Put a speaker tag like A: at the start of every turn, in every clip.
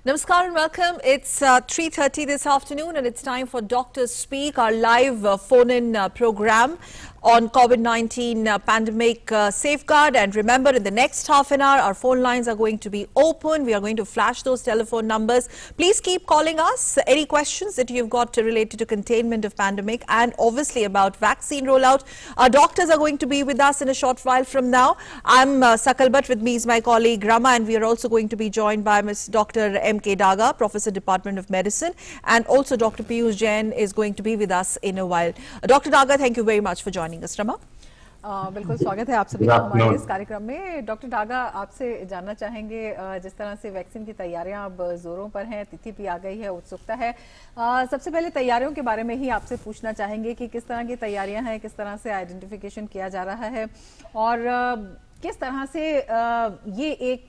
A: Namaskar and welcome. It's 3:30 this afternoon and it's time for Doctors Speak, our live phone-in program on COVID-19 pandemic safeguard. And remember, in the next half an hour, our phone lines are going to be open. We are going to flash those telephone numbers. Please keep calling us. Any questions that you've got related to containment of pandemic and obviously about vaccine rollout. Our doctors are going to be with us in a short while from now. I'm Sakal Bhatt. With me is my colleague Rama, and we are also going to be joined by Ms. Dr. M.K. Daga, Professor, Department of Medicine, and also Dr. Piyush Jain is going to be with us in a while. Dr. Daga, thank you very much for joining us. Rama?
B: बिल्कुल स्वागत है आप सभी का हमारे इस कार्यक्रम में। डॉक्टर डागा, आपसे जानना चाहेंगे, जिस तरह से वैक्सीन की तैयारियां अब जोरों पर हैं, तिथि भी आ गई है, उत्सुकता है। सबसे पहले तैयारियों के बारे में ही आपसे पूछना चाहेंगे कि किस तरह की तैयारियां हैं, किस तरह से आइडेंटिफिकेशन किया जा रहा है और किस तरह से ये एक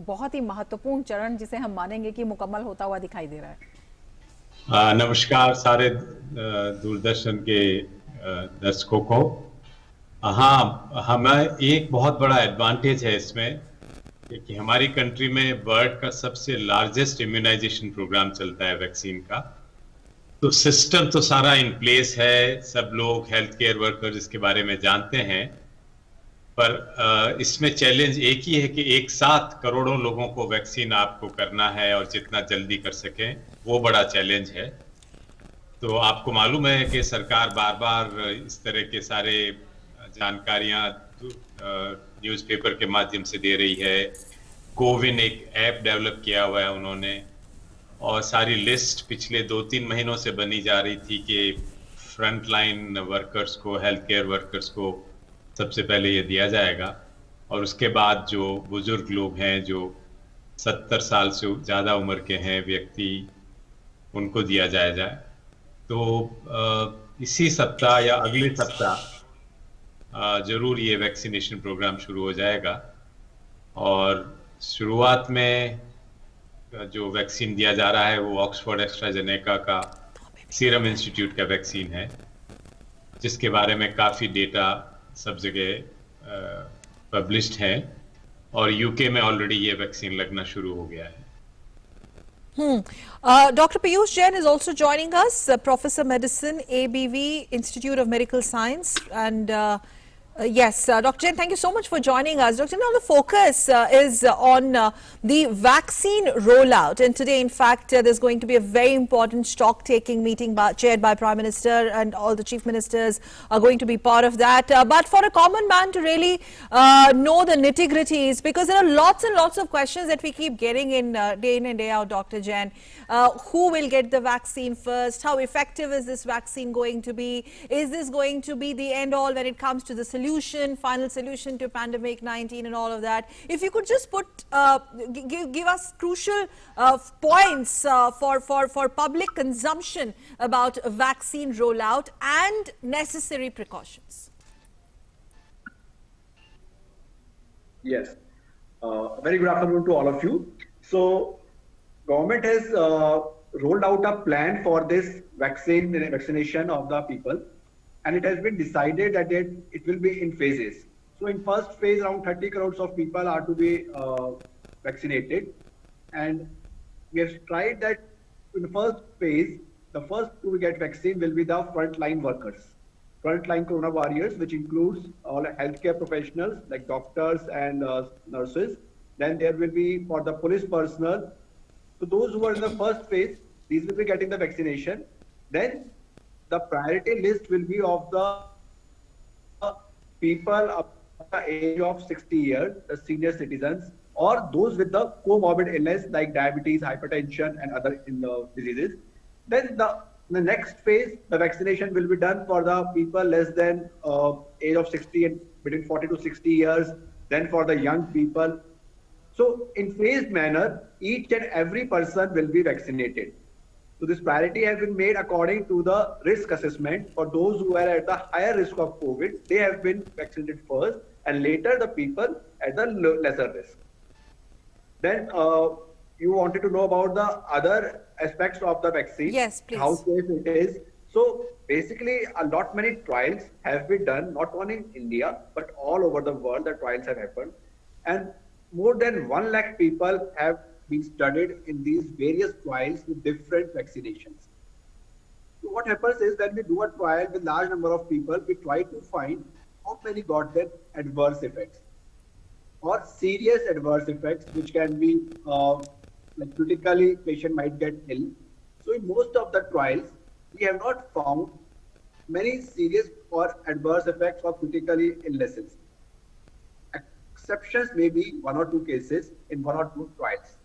B: बहुत ही महत्वपूर्ण चरण जिसे हम मानेंगे कि मुकम्मल होता हुआ दिखाई दे रहा है।
C: नमस्कार सारे दूरदर्शन के दर्शकों को। हाँ, हमें एक बहुत बड़ा एडवांटेज है इसमें कि हमारी कंट्री में वर्ल्ड का सबसे लार्जेस्ट इम्यूनाइजेशन प्रोग्राम चलता है वैक्सीन का। तो सिस्टम तो सारा इन प्लेस है, सब लोग हेल्थ केयर वर्कर्स इसके बारे में जानते हैं, पर इसमें चैलेंज एक ही है कि एक साथ करोड़ों लोगों को वैक्सीन आपको करना है और जितना जल्दी कर सकें वो बड़ा चैलेंज है। तो आपको मालूम है कि सरकार बार बार इस तरह के सारे जानकारियां न्यूज़पेपर के माध्यम से दे रही है। कोविन एक ऐप डेवलप किया हुआ है उन्होंने, और सारी लिस्ट पिछले 2-3 महीनों से बनी जा रही थी कि फ्रंट लाइन वर्कर्स को, हेल्थ केयर वर्कर्स को सबसे पहले ये दिया जाएगा और उसके बाद जो बुजुर्ग लोग हैं, जो 70 साल से ज़्यादा उम्र के हैं व्यक्ति, उनको दिया जाए। तो इसी सप्ताह या अगले सप्ताह जरूर ये वैक्सीनेशन प्रोग्राम शुरू हो जाएगा। और शुरुआत में जो वैक्सीन दिया जा रहा है वो ऑक्सफोर्ड एस्ट्राजेनेका का सीरम इंस्टीट्यूट का वैक्सीन है, जिसके बारे में काफ़ी डेटा सब जगह पब्लिश्ड है और यूके में ऑलरेडी ये वैक्सीन लगना शुरू हो गया है।
A: Dr. Piyush Jain is also joining us, Professor Medicine, ABV, Institute of Medical Science. And yes, Dr. Jain, thank you so much for joining us. Dr. Now the focus is on the vaccine rollout. And today, in fact, there's going to be a very important stock-taking meeting chaired by Prime Minister, and all the chief ministers are going to be part of that. But for a common man to really know the nitty-gritties, because there are lots and lots of questions that we keep getting in and day out, Dr. Jain. Who will get the vaccine first? How effective is this vaccine going to be? Is this going to be the end-all when it comes to the final solution to pandemic 19 and all of that? If you could just put give us crucial points for public consumption about vaccine rollout and necessary precautions.
D: Yes, very good afternoon to all of you. So government has rolled out a plan for this vaccination of the people, and it has been decided that it will be in phases. So in first phase, around 30 crores of people are to be vaccinated. And we have tried that in the first phase, the first to get vaccine will be the frontline workers, frontline corona warriors, which includes all healthcare professionals like doctors and nurses. Then there will be for the police personnel. So those who are in the first phase, these will be getting the vaccination. Then the priority list will be of the people up to the age of 60 years, the senior citizens, or those with the comorbid illness like diabetes, hypertension, and other diseases. Then the next phase, the vaccination will be done for the people less than age of 60 and between 40 to 60 years, then for the young people. So in phased manner, each and every person will be vaccinated. So this priority has been made according to the risk assessment. For those who are at the higher risk of COVID, they have been vaccinated first, and later the people at the lesser risk. Then you wanted to know about the other aspects of the vaccine.
A: Yes, please.
D: How safe it is. So basically, many trials have been done, not only in India, but all over the world. The trials have happened, and more than 1 lakh people have been studied in these various trials with different vaccinations. So what happens is that we do a trial with large number of people, we try to find how many got that adverse effects or serious adverse effects, which can be like critically patient might get ill. So in most of the trials, we have not found many serious or adverse effects or critically illnesses. Exceptions may be 1 or 2 cases in 1 or 2 trials.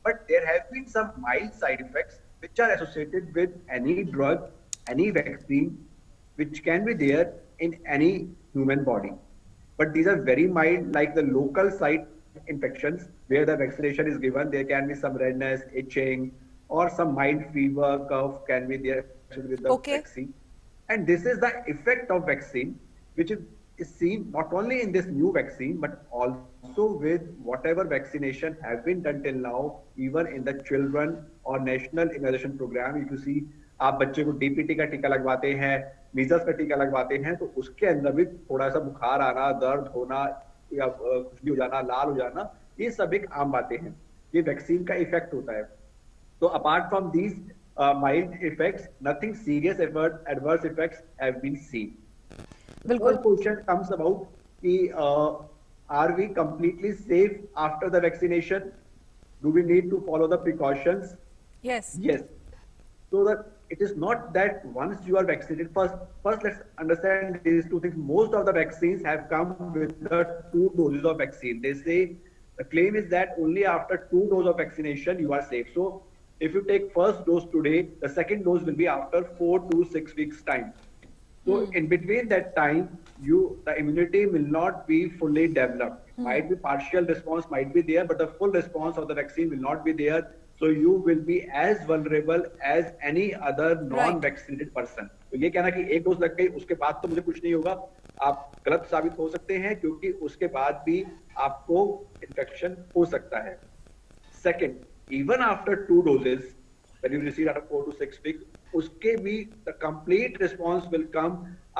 D: But there have been some mild side effects which are associated with any drug, any vaccine, which can be there in any human body. But these are very mild, like the local site infections where the vaccination is given. There can be some redness, itching, or some mild fever, cough can be there with the vaccine. And this is the effect of vaccine, which is seen not only in this new vaccine, but also with whatever vaccination have been done till now, even in the children or national immunization program. If you see, आप बच्चे को DPT का टीका लगवाते हैं, measles का टीका लगवाते हैं, तो उसके अंदर भी थोड़ा सा बुखार आना, दर्द होना या खुजली हो जाना, लाल हो जाना, ये सब एक आम बातें हैं. ये वैक्सीन का इफेक्ट होता है. तो apart from these mild effects, nothing serious adverse effects have been seen. The question comes about, are we completely safe after the vaccination? Do we need to follow the precautions?
A: Yes.
D: Yes. So that it is not that once you are vaccinated, first let's understand these two things. Most of the vaccines have come with the 2 doses of vaccine. They say the claim is that only after 2 doses of vaccination you are safe. So if you take first dose today, the second dose will be after 4 to 6 weeks time. So in between that time, the immunity will not be fully developed. Might be partial response might be there, but the full response of the vaccine will not be there. So you will be as vulnerable as any other non-vaccinated person. तो ये कहना कि एक dose लग गई उसके बाद तो मुझे कुछ नहीं होगा, आप गलत साबित हो सकते हैं, क्योंकि उसके बाद भी आपको इन्फेक्शन हो सकता है. Second, even after 2 doses, when you receive after 4 to 6 weeks, uske bhi the complete response will come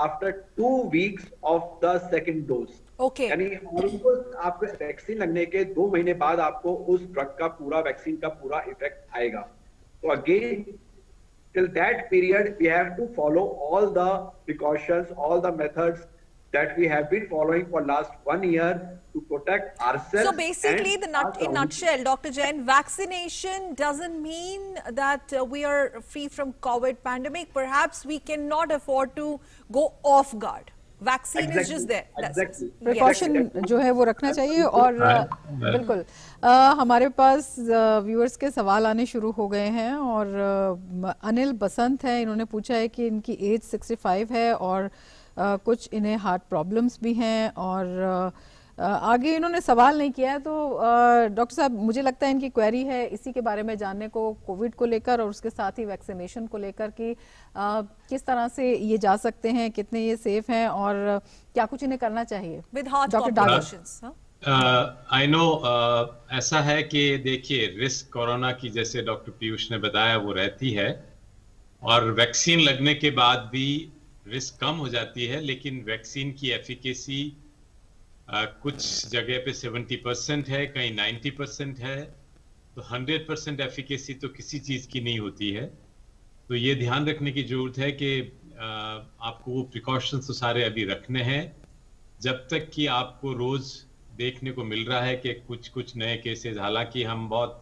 D: after 2 weeks of the second dose.
A: Okay.
D: यानी almost आपको वैक्सीन लगने के 2 महीने बाद आपको उस ड्रग का पूरा वैक्सीन का पूरा इफेक्ट आएगा. तो again till that period we have to follow all the precautions, all the methods that we have been following for last 1 year to protect ourselves.
A: So basically, in nutshell, Dr. Jain, vaccination doesn't mean that we are free from COVID pandemic. Perhaps we cannot afford to go off guard. Vaccine is just there.
D: Exactly.
B: Precaution जो है वो रखना चाहिए. और बिल्कुल हमारे पास viewers के सवाल आने शुरू हो गए हैं. और अनिल बसंत है, इन्होंने पूछा है कि इनकी एज 65 है और कुछ इन्हें हार्ट प्रॉब्लम्स भी हैं. और आगे इन्होंने सवाल नहीं किया है, तो डॉक्टर साहब मुझे लगता है इनकी क्वेरी है इसी के बारे में जानने को, कोविड को लेकर और उसके साथ ही वैक्सीनेशन को लेकर कि किस तरह से ये जा सकते हैं, कितने ये सेफ हैं और क्या कुछ इन्हें करना चाहिए.
A: डॉक्टर डागा.
C: आई नो ऐसा है कि देखिए रिस्क कोरोना की जैसे डॉक्टर पीयूष ने बताया वो रहती है, और वैक्सीन लगने के बाद भी रिस्क कम हो जाती है. लेकिन वैक्सीन की एफिकेसी कुछ जगह पे 70% है, कहीं 90% है. तो 100% एफिकेसी तो किसी चीज की नहीं होती है. तो ये ध्यान रखने की जरूरत है कि आपको वो प्रिकॉशंस तो सारे अभी रखने हैं, जब तक कि आपको रोज देखने को मिल रहा है कि कुछ नए केसेस. हालांकि हम बहुत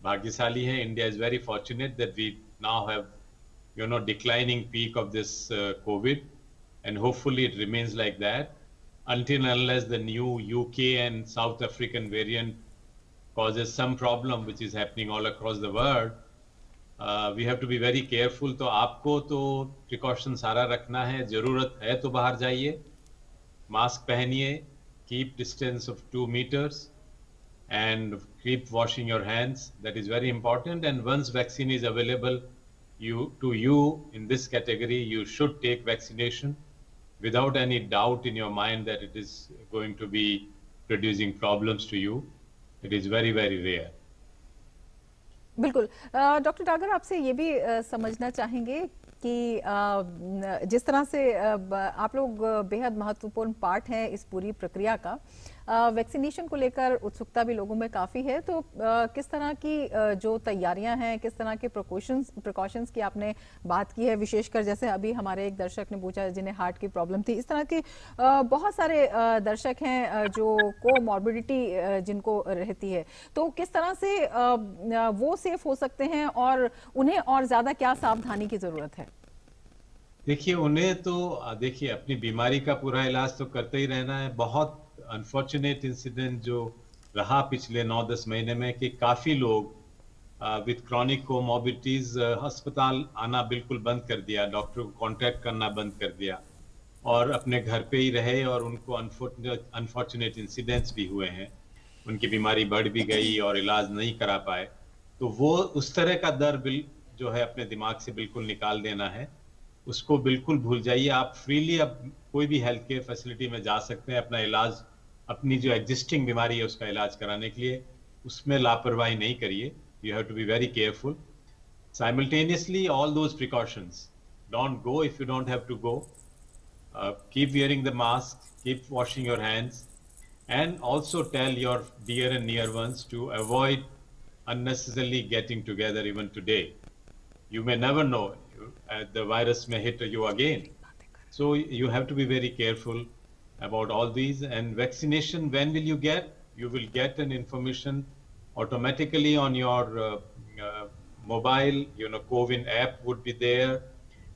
C: भाग्यशाली हैं, India is very fortunate that we now have declining peak of this COVID, and hopefully it remains like that until and unless the new UK and South African variant causes some problem, which is happening all across the world. We have to be very careful. तो आपको तो precaution सारा रखना है. जरूरत है तो बाहर जाइए, मास्क पहनिए, keep distance of 2 meters and keep washing your hands. That is very important. And once vaccine is available, you in this category, you should take vaccination without any doubt in your mind that it is going to be producing problems to you. It is very, very rare.
B: बिल्कुल. Doctor Dagar, आपसे ये भी समझना चाहेंगे कि जिस तरह से आप लोग बेहद महत्वपूर्ण पार्ट हैं इस पूरी प्रक्रिया का, वैक्सीनेशन को लेकर उत्सुकता भी लोगों में काफ़ी है, तो किस तरह की जो तैयारियां हैं, किस तरह के प्रिकॉशंस की आपने बात की है, विशेषकर जैसे अभी हमारे एक दर्शक ने पूछा जिन्हें हार्ट की प्रॉब्लम थी, इस तरह के बहुत सारे दर्शक हैं जो कोमॉर्बिडिटी जिनको रहती है, तो किस तरह से वो सेफ हो सकते हैं और उन्हें और ज़्यादा क्या सावधानी की ज़रूरत है?
C: देखिए, उन्हें तो देखिए अपनी बीमारी का पूरा इलाज तो करते ही रहना है। बहुत अनफॉर्चुनेट इंसिडेंट जो रहा पिछले 9-10 महीने में कि काफ़ी लोग विद क्रॉनिक कोमॉर्बिडिटीज अस्पताल आना बिल्कुल बंद कर दिया, डॉक्टर को कांटेक्ट करना बंद कर दिया और अपने घर पे ही रहे, और उनको अनफॉर्चुनेट इंसिडेंट्स भी हुए हैं, उनकी बीमारी बढ़ भी गई और इलाज नहीं करा पाए। तो वो उस तरह का डर जो है अपने दिमाग से बिल्कुल निकाल देना है, उसको बिल्कुल भूल जाइए। आप फ्रीली अब कोई भी हेल्थ केयर फैसिलिटी में जा सकते हैं अपना इलाज, अपनी जो एग्जिस्टिंग बीमारी है उसका इलाज कराने के लिए, उसमें लापरवाही नहीं करिए। You have to be very careful. Simultaneously all those precautions, don't go if you don't have to go, keep wearing the mask, keep washing your hands, and also tell your dear and near ones to avoid unnecessarily getting together even today. You may never know, the virus may hit you again. So you have to be very careful about all these. And vaccination, when will you get? You will get an information automatically on your mobile, CoWIN app would be there.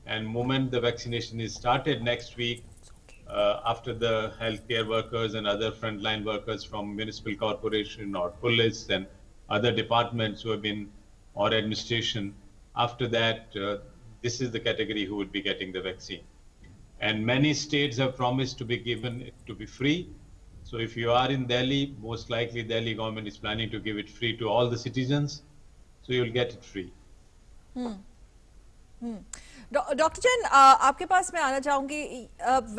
C: And moment the vaccination is started next week, after the healthcare workers and other frontline workers from municipal corporation or police and other departments who have been, or administration, after that, this is the category who would be getting the vaccine. And many states have promised to be given it to be free. So if you are in Delhi, most likely Delhi government is planning to give it free to all the citizens. So you'll get it free.
A: Doctor Jain, आपके पास मैं आना चाहूंगी।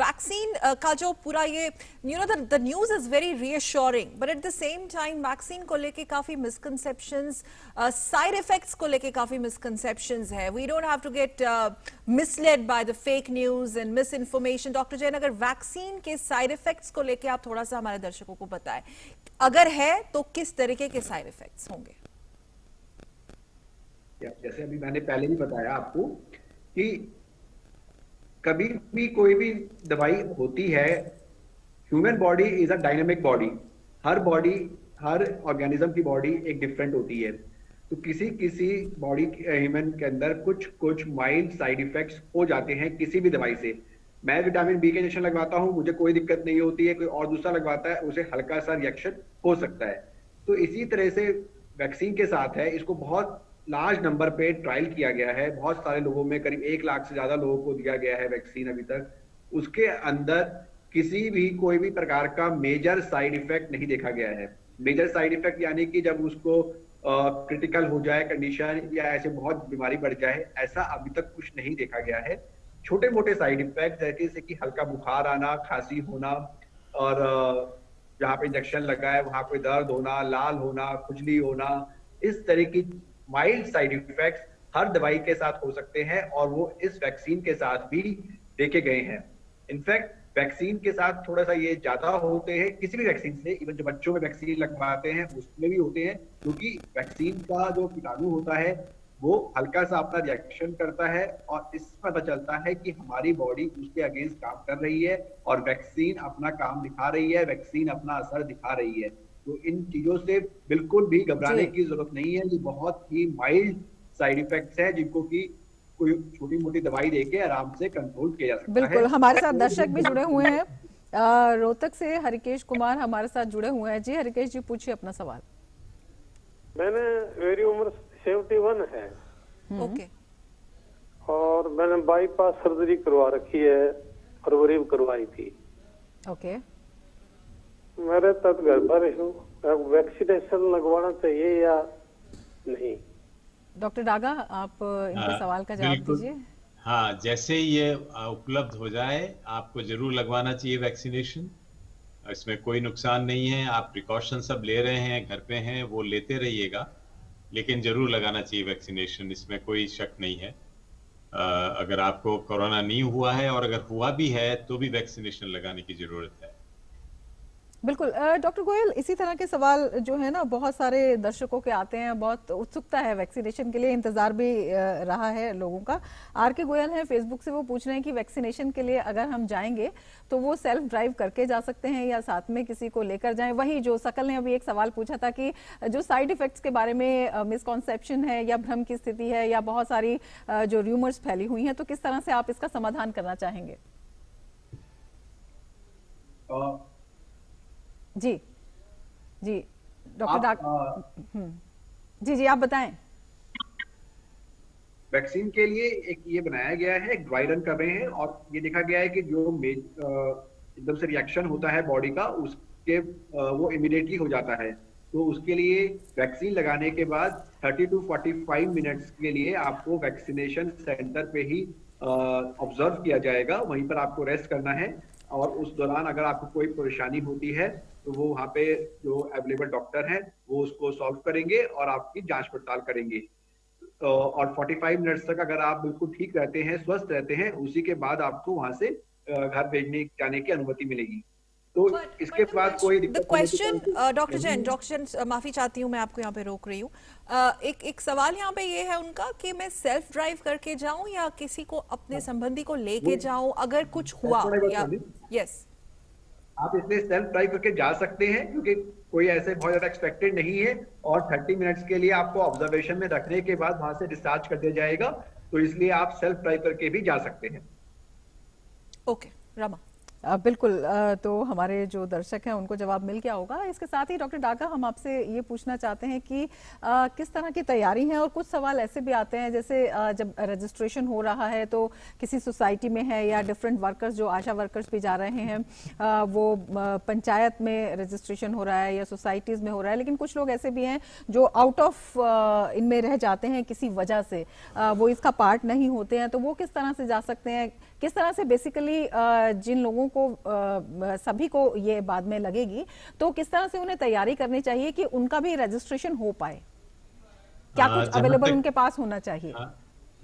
A: Vaccine का जो पूरा ये the news is very reassuring, but at the same time vaccine को लेके काफी मिसकंसेप्शंस, साइड इफेक्ट्स को लेके काफी मिसकंसेप्शंस है। We don't have to get misled by the fake news and misinformation. Doctor Jain, अगर वैक्सीन के साइड इफेक्ट्स को लेके आप थोड़ा सा हमारे दर्शकों को बताएं, अगर है तो किस तरीके के साइड इफेक्ट्स होंगे?
D: जैसे अभी मैंने पहले भी बताया आपको कि कभी भी कोई भी दवाई होती है, human body is a dynamic body. Her organism की बॉडी एक डिफरेंट होती है। तो किसी बॉडी ह्यूमन के अंदर कुछ माइल्ड साइड इफेक्ट्स हो जाते हैं किसी भी दवाई से। मैं विटामिन बी के इंजेक्शन लगवाता हूं, मुझे कोई दिक्कत नहीं होती है, कोई और दूसरा लगवाता है, उसे हल्का सा रिएक्शन हो सकता है। तो इसी तरह से वैक्सीन के साथ है, इसको बहुत लार्ज नंबर पे ट्रायल किया गया है, बहुत सारे लोगों में, करीब 1 लाख से ज्यादा लोगों को दिया गया है वैक्सीन अभी तक। उसके अंदर कोई भी प्रकार का मेजर साइड इफेक्ट नहीं देखा गया है। मेजर साइड इफेक्ट यानी कि जब उसको क्रिटिकल हो जाए कंडीशन या ऐसे बहुत बीमारी बढ़ जाए, ऐसा अभी तक कुछ नहीं देखा गया है। छोटे मोटे साइड इफेक्ट जैसे कि हल्का बुखार आना, खांसी होना, और जहाँ पे इंजेक्शन लगा है वहां पे दर्द होना, लाल होना, खुजली होना, इस तरह की माइल्ड साइड इफेक्ट्स हर दवाई के साथ हो सकते हैं, और वो इस वैक्सीन के साथ भी देखे गए हैं। इनफैक्ट वैक्सीन के साथ थोड़ा सा ये ज्यादा होते हैं किसी भी वैक्सीन से, इवन जो बच्चों में वैक्सीन लगवाते हैं उसमें भी होते हैं, क्योंकि वैक्सीन का जो कीटाणु होता है वो हल्का सा अपना रिएक्शन करता है, और इससे पता चलता है कि हमारी बॉडी उसके अगेंस्ट काम कर रही है और वैक्सीन अपना काम दिखा रही है, वैक्सीन अपना असर दिखा रही है। तो इन चीजों से बिल्कुल भी घबराने की जरूरत नहीं है। ये बहुत ही माइल्ड साइड इफेक्ट्स हैं जिनको कि कोई छोटी मोटी दवाई देके आराम से कंट्रोल किया जा सकता है।
B: बिल्कुल, हमारे साथ दर्शक भी जुड़े हुए हैं। रोहतक से हरिकेश कुमार हमारे साथ जुड़े हुए हैं। जी हरिकेश जी, पूछिए अपना सवाल।
E: मेरी उम्र 71 है।
A: ओके।
E: और मैंने बाईपास सर्जरी करवा रखी है, फरवरी में करवाई थी।
B: ओके।
E: मेरे तक घर पर हूँ, वैक्सीनेशन लगवाना चाहिए या नहीं?
B: डॉक्टर डागा, आप इनके सवाल का जवाब दीजिए।
C: हाँ, जैसे ही ये उपलब्ध हो जाए आपको जरूर लगवाना चाहिए वैक्सीनेशन। इसमें कोई नुकसान नहीं है। आप प्रिकॉशन सब ले रहे हैं, घर पे हैं, वो लेते रहिएगा, लेकिन जरूर लगाना चाहिए वैक्सीनेशन, इसमें कोई शक नहीं है। अगर आपको कोरोना नहीं हुआ है और अगर हुआ भी है तो भी वैक्सीनेशन लगाने की जरूरत है।
B: बिल्कुल। डॉक्टर गोयल, इसी तरह के सवाल जो है ना बहुत सारे दर्शकों के आते हैं, बहुत उत्सुकता है वैक्सीनेशन के लिए, इंतजार भी रहा है लोगों का। आर के गोयल हैं फेसबुक से, वो पूछ रहे हैं कि वैक्सीनेशन के लिए अगर हम जाएंगे तो वो सेल्फ ड्राइव करके जा सकते हैं या साथ में किसी को लेकर जाएं? वही जो सकल ने अभी एक सवाल पूछा था कि जो साइड इफेक्ट्स के बारे में मिसकॉन्सेप्शन है या भ्रम की स्थिति है या बहुत सारी जो र्यूमर्स फैली हुई हैं, तो किस तरह से आप इसका समाधान करना चाहेंगे? जी जी डॉक्टर जी आप बताएं।
D: वैक्सीन के लिए एक ये बनाया गया है, एक ड्राई रन कर रहे हैं और ये देखा गया है कि जो एकदम से रिएक्शन होता है बॉडी का उसके वो इमीडिएटली हो जाता है। तो उसके लिए वैक्सीन लगाने के बाद 30 to 45 मिनट्स के लिए आपको वैक्सीनेशन सेंटर पे ही ऑब्जर्व किया जाएगा, वहीं पर आपको रेस्ट करना है और उस दौरान अगर आपको कोई परेशानी होती है तो वो वहाँ पे जो अवेलेबल डॉक्टर हैं वो उसको सॉल्व करेंगे और आपकी जांच पड़ताल करेंगे। और 45 मिनट्स तक अगर आप बिल्कुल ठीक रहते हैं, स्वस्थ रहते हैं, उसी के बाद आपको वहां से घर भेजने जाने की अनुमति मिलेगी। तो इसके बाद कोई दिक्कत
A: क्वेश्चन डॉक्टर जैन, माफी चाहती हूँ मैं आपको यहाँ पे रोक रही हूँ। एक सवाल यहाँ पे ये है उनका कि मैं सेल्फ ड्राइव करके जाऊं या किसी को अपने संबंधी को लेके जाऊं अगर कुछ हुआ या? यस,
D: आप इसलिए सेल्फ ड्राइव करके जा सकते हैं क्योंकि कोई ऐसे बहुत ज्यादा एक्सपेक्टेड नहीं है और 30 मिनट्स के लिए आपको ऑब्जर्वेशन में रखने के बाद वहां से डिस्चार्ज कर दिया जाएगा, तो इसलिए आप सेल्फ ड्राइव करके भी जा सकते हैं।
A: ओके रमा।
B: बिल्कुल। तो हमारे जो दर्शक हैं उनको जवाब मिल गया होगा। इसके साथ ही डॉक्टर डागा, हम आपसे ये पूछना चाहते हैं कि किस तरह की तैयारी है, और कुछ सवाल ऐसे भी आते हैं जैसे जब रजिस्ट्रेशन हो रहा है तो किसी सोसाइटी में है या डिफरेंट वर्कर्स जो आशा वर्कर्स भी जा रहे हैं, वो पंचायत में रजिस्ट्रेशन हो रहा है या सोसाइटीज़ में हो रहा है, लेकिन कुछ लोग ऐसे भी हैं जो आउट ऑफ इनमें रह जाते हैं किसी वजह से, वो इसका पार्ट नहीं होते हैं, तो वो किस तरह से जा सकते हैं? किस तरह से बेसिकली जिन लोगों को सभी को ये बाद में लगेगी, तो किस तरह से उन्हें तैयारी करनी चाहिए कि उनका भी रजिस्ट्रेशन हो पाए? क्या कुछ अवेलेबल उनके पास होना चाहिए?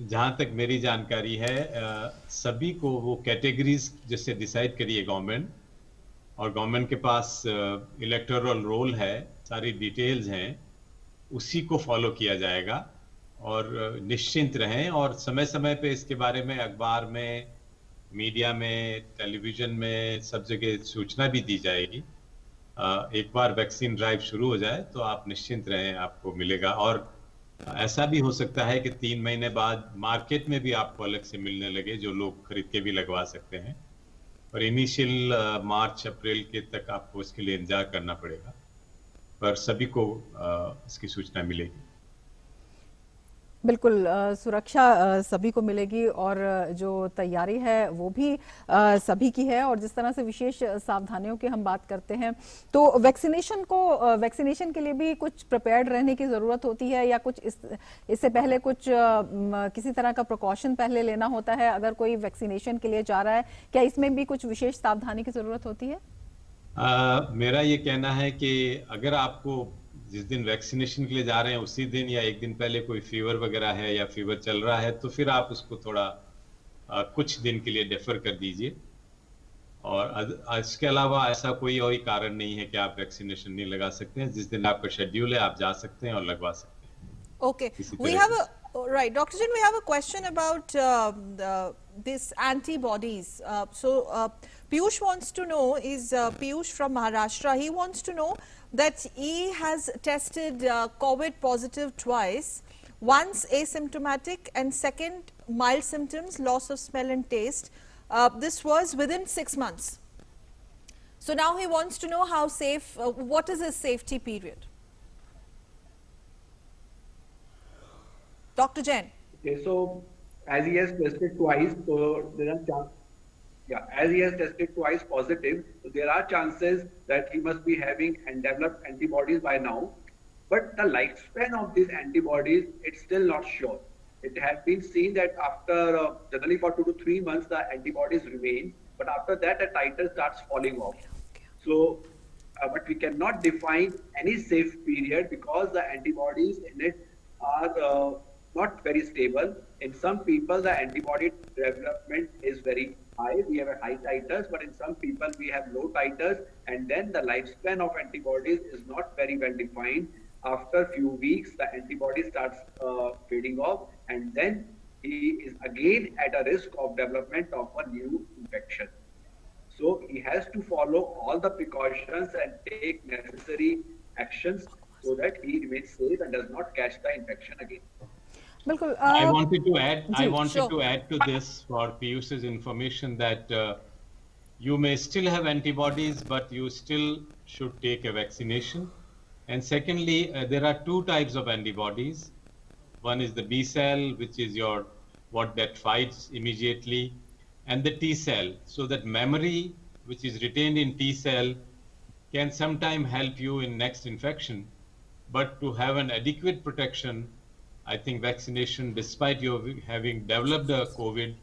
C: जहां तक मेरी जानकारी है सभी को वो कैटेगरीज जैसे डिसाइड करिए गवर्नमेंट, और गवर्नमेंट के पास इलेक्टोरल रोल है, सारी डिटेल्स हैं, उसी को फॉलो किया जाएगा। और निश्चिंत रहें और समय समय पे इसके बारे में अखबार में, मीडिया में, टेलीविजन में, सब जगह सूचना भी दी जाएगी। एक बार वैक्सीन ड्राइव शुरू हो जाए तो आप निश्चिंत रहें, आपको मिलेगा। और ऐसा भी हो सकता है कि 3 महीने बाद मार्केट में भी आपको अलग से मिलने लगे, जो लोग खरीद के भी लगवा सकते हैं। और इनिशियल मार्च अप्रैल के तक आपको इसके लिए इंतजार करना पड़ेगा, पर सभी को इसकी सूचना मिलेगी।
B: बिल्कुल, सुरक्षा सभी को मिलेगी और जो तैयारी है वो भी सभी की है। और जिस तरह से विशेष सावधानियों की हम बात करते हैं, तो वैक्सीनेशन के लिए भी कुछ प्रिपेयर्ड रहने की ज़रूरत होती है या कुछ इससे पहले कुछ किसी तरह का प्रिकॉशन पहले लेना होता है अगर कोई वैक्सीनेशन के लिए जा रहा है? क्या इसमें भी कुछ विशेष सावधानी की ज़रूरत होती है?
C: मेरा ये कहना है कि अगर आपको जिस दिन वैक्सीनेशन के लिए जा रहे हैं उसी दिन या एक दिन पहले कोई फीवर वगैरह है या फीवर चल रहा है, तो फिर आप उसको थोड़ा कुछ दिन के लिए डेफर कर दीजिए। और इसके अलावा ऐसा कोई और कारण नहीं है कि आप वैक्सीनेशन नहीं लगा सकते हैं। जिस दिन आपका शेड्यूल है आप जा सकते हैं और लगवा सकते हैं।
A: Okay, we have right, Dr. Jain, we have a question about this antibodies. Piyush wants to know, is Piyush from Maharashtra, he wants to know that he has tested COVID positive twice, once asymptomatic and second mild symptoms, loss of smell and taste. This was within 6 months. So now he wants to know how safe, what is his safety period? Dr. Jain.
D: Okay, so as he has tested twice, so there are chances. Yeah, as he has tested twice positive, so there are chances that he must be having and developed antibodies by now. But the lifespan of these antibodies, it's still not sure. It has been seen that after generally for 2 to 3 months the antibodies remain, but after that the titer starts falling off. So, but we cannot define any safe period because the antibodies in it are not very stable. In some people, the antibody development is very high. We have a high titers, but in some people we have low titers, and then the lifespan of antibodies is not very well defined. After few weeks, the antibody starts fading off, and then he is again at a risk of development of a new infection. So he has to follow all the precautions and take necessary actions so that he remains safe and does not catch the infection again.
B: बिल्कुल
C: I wanted to add. I wanted
A: sure.
C: to add to this for Piyush's information that you may still have antibodies, but you still should take a vaccination. And secondly, there are two types of antibodies. One is the B cell, which is your what that fights immediately, and the T cell. So that memory, which is retained in T cell, can sometime help you in next infection. But to have an adequate protection, I think vaccination, despite you having developed the COVID,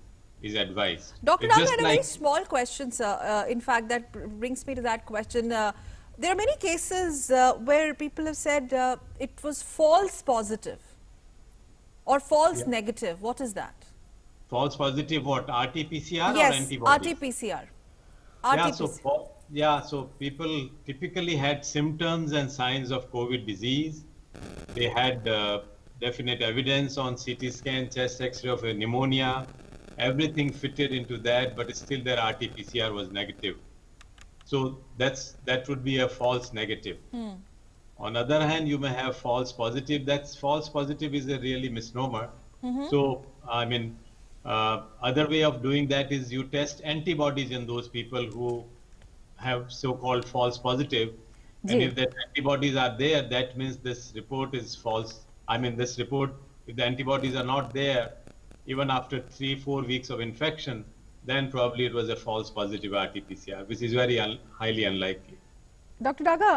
C: is advised.
A: Dr.
C: It's
A: Daga
C: just
A: had a
C: like-
A: very small question, sir. In fact, that brings me to that question. There are many cases where people have said it was false positive or false negative. What is that?
C: False positive, what? RT-PCR or
A: Yes,
C: antibodies?
A: RT-PCR.
C: So people typically had symptoms and signs of COVID disease. They had definite evidence on CT scan, chest X-ray of a pneumonia. Everything fitted into that, but still their RT-PCR was negative. So that would be a false negative. On other hand, you may have false positive. That's false positive is a really misnomer. So I mean, other way of doing that is you test antibodies in those people who have so-called false positive. And if the antibodies are there, that means this report is false. I mean, this report, if the antibodies are not there, even after 3-4 weeks of infection, then probably it was a false positive RT-PCR, which is very highly unlikely.
B: Doctor Daga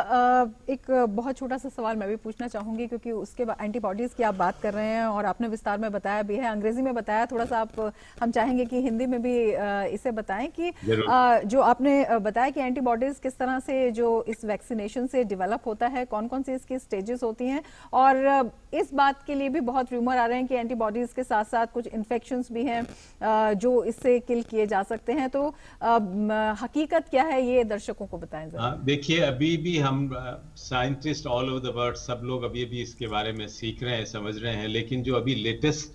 B: एक बहुत छोटा सा सवाल मैं भी पूछना चाहूंगी क्योंकि उसके एंटीबॉडीज की आप बात कर रहे हैं और आपने विस्तार में बताया भी है, अंग्रेजी में बताया, थोड़ा सा आप हम चाहेंगे कि हिंदी में भी इसे बताएं कि जो आपने बताया कि एंटीबॉडीज किस तरह से जो इस वैक्सीनेशन से डेवलप होता है, कौन कौन सी इसकी स्टेजेस होती हैं, और इस बात के लिए भी बहुत रूमर आ रहे हैं कि एंटीबॉडीज के साथ साथ कुछ इन्फेक्शंस भी हैं जो इससे किल किए जा सकते हैं, तो हकीकत क्या है ये दर्शकों को बताएं जरा।
C: देखिए, अभी भी हम scientist all over the world सब लोग अभी भी इसके बारे में सीख रहे हैं, समझ रहे हैं, लेकिन जो अभी लेटेस्ट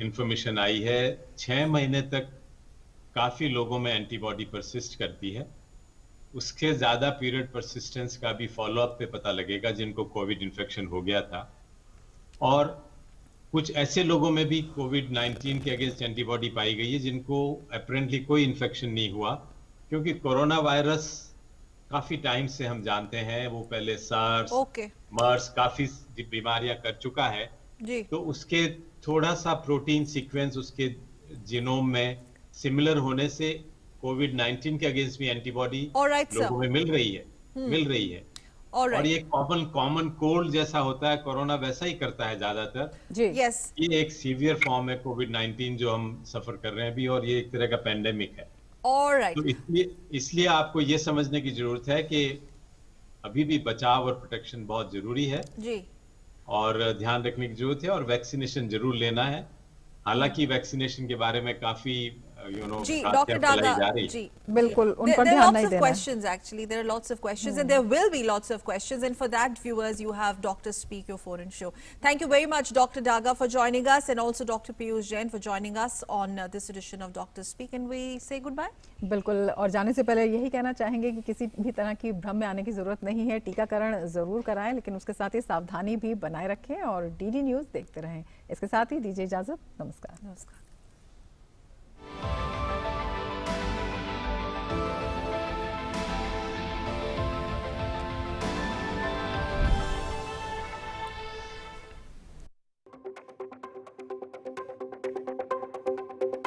C: इंफॉर्मेशन आई है, 6 महीने तक काफी लोगों में एंटीबॉडी परसिस्ट करती है। उसके ज्यादा पीरियड परसिस्टेंस का भी फॉलोअप पे पता लगेगा जिनको कोविड इन्फेक्शन हो गया था, और कुछ ऐसे लोगों में भी कोविड-19 के अगेंस्ट एंटीबॉडी पाई गई है जिनको अपेरेंटली कोई इन्फेक्शन नहीं हुआ, क्योंकि कोरोना वायरस काफी टाइम से हम जानते हैं, वो पहले सार्स, मर्स काफी बीमारियां कर चुका है
A: जी।
C: तो उसके थोड़ा सा प्रोटीन सीक्वेंस उसके जीनोम में सिमिलर होने से कोविड-19 के अगेंस्ट भी एंटीबॉडी लोगों में मिल रही है। और ये कॉमन कोल्ड जैसा होता है, कोरोना वैसा ही करता है ज्यादातर। ये एक सीवियर फॉर्म है कोविड-19 जो हम सफर कर रहे हैं अभी, और ये एक तरह का पेंडेमिक है। तो इसलिए आपको ये समझने की जरूरत है कि अभी भी बचाव और प्रोटेक्शन बहुत जरूरी है
A: जी, और
C: ध्यान रखने की जरूरत है, और वैक्सीनेशन जरूर लेना है। हालांकि वैक्सीनेशन के बारे में काफी
A: जी, डॉक्टर डागा जी,
B: बिल्कुल उन पर ध्यान नहीं देना।
A: questions actually, there are lots of questions and there will be lots of questions, and for that viewers you have Dr. Speak Your Foreign Show. Thank you very much Dr. Daga for joining us, and also Dr. Piyush Jain for joining us on this edition of Dr. Speak, and we say goodbye.
B: बिल्कुल, और जाने से पहले यही कहना चाहेंगे कि किसी भी तरह की भ्रम में आने की जरूरत नहीं है, टीकाकरण जरूर कराएं, लेकिन उसके साथ ही सावधानी भी बनाए रखें और डीडी न्यूज देखते रहें। इसके साथ ही दीजिए इजाजत, नमस्कार।